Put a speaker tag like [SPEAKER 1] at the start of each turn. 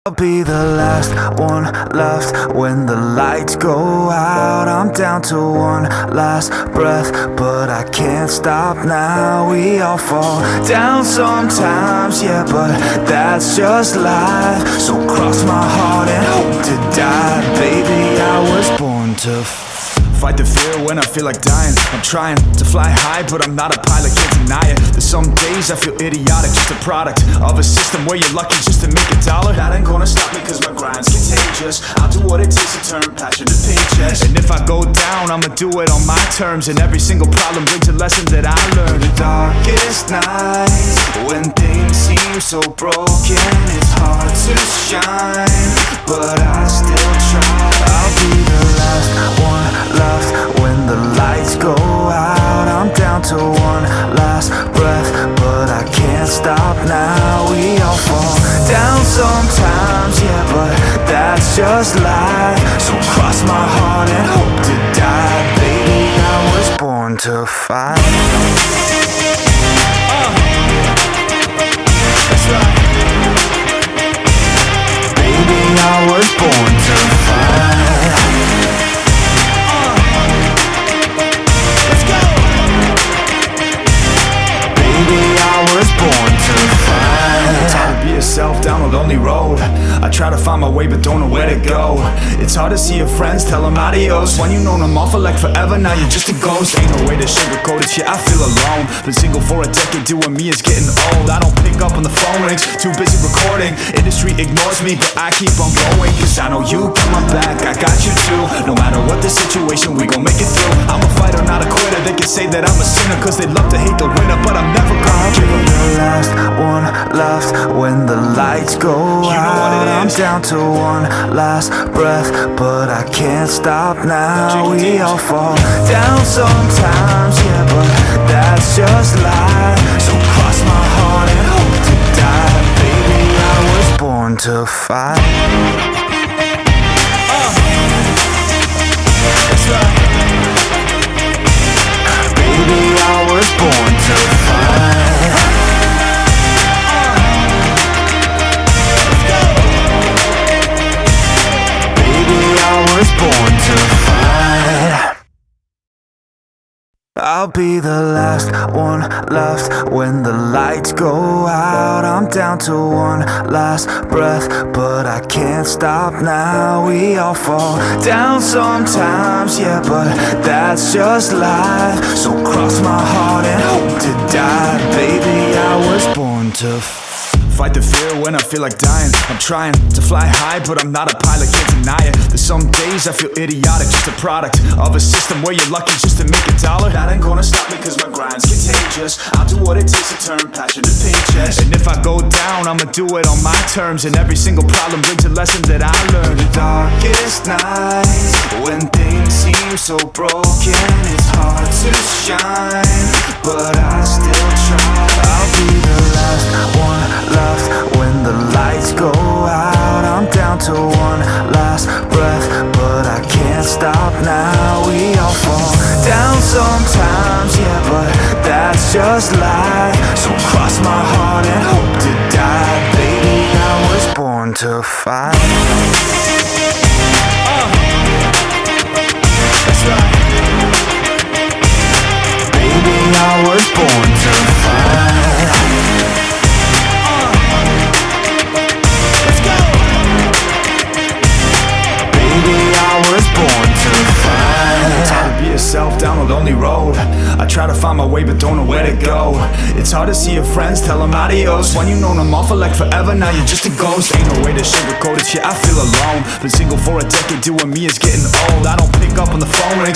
[SPEAKER 1] I'll be the last one left when the lights go out. I'm down to one last breath, but I can't stop now. We all fall down sometimes, yeah, but that's just life. So cross my heart and hope to die. Baby, I was born to fight the fear when I feel like dying. I'm trying to fly high, but I'm not a pilot, can't deny it. There's some days I feel idiotic, just a product of a system where you're lucky just to make a dollar. That ain't gonna stop me cause my grind's contagious. I'll do what it takes to turn passion to paychecks. And if I go down, I'ma do it on my terms. And every single problem brings a lesson that I learned. The darkest nights, when things seem so broken, it's hard to shine, but I still try. I'll be the last one left when the lights go out. I'm down to one last breath, but I can't stop now. We all fall down sometimes, yeah, but that's just life. So cross my heart and hope to die. Baby, I was born to fight. That's right. Baby, I was born to fight. Born to fight. It's hard to be yourself down a lonely road. I try to find my way but don't know where to go. It's hard to see your friends, tell them adios. When you known them all for like forever, now you're just a ghost. Ain't no way to sugarcoat it, yeah, I feel alone. Been single for a decade, doing me is getting old. I don't pick up on the phone rings, too busy recording. Industry ignores me, but I keep on going. Cause I know you got my back, I got you too. No matter what the situation, we gon' make it through. I'm a fighter, not a quitter. They can say that I'm a sinner cause they love to hate the winner, but I'm never gonna give up. The last one left when the lights go out. I'm down to one last breath, but I can't stop now. We all fall down sometimes, yeah, but that's just life. So cross my heart and hope to die. Baby, I was born to fight. That's right. Baby, I was born to fight. Was born to fight. I'll be the last one left when the lights go out. I'm down to one last breath, but I can't stop now. We all fall down sometimes, yeah, but that's just life. So cross my heart and hope to die. Baby, I was born to fight the fear when I feel like dying. I'm trying to fly high, but I'm not a pilot, can't deny it. There's some days I feel idiotic, just a product of a system where you're lucky just to make a dollar. That ain't gonna stop me cause my grind's contagious. I'll do what it takes to turn passion to paychecks. And if I go down, I'ma do it on my terms. And every single problem brings a lesson that I learned. The darkest nights, when things seem so broken, it's hard to shine, but I still try. I'll be the last one left when the lights go out. I'm down to one last breath, but I can't stop now. We all fall down sometimes, yeah, but that's just life. So cross my heart and hope to die. Baby, I was born to fight. That's right. Baby, I was born to fight. Born to fight. It's hard to be yourself down a lonely road. I try to find my way but don't know where to go. It's hard to see your friends, tell them adios. When you known them all for like forever, now you're just a ghost. Ain't no way to sugarcoat it, yeah, I feel alone. Been single for a decade, doing me is getting old. I don't pick up on the phone rings,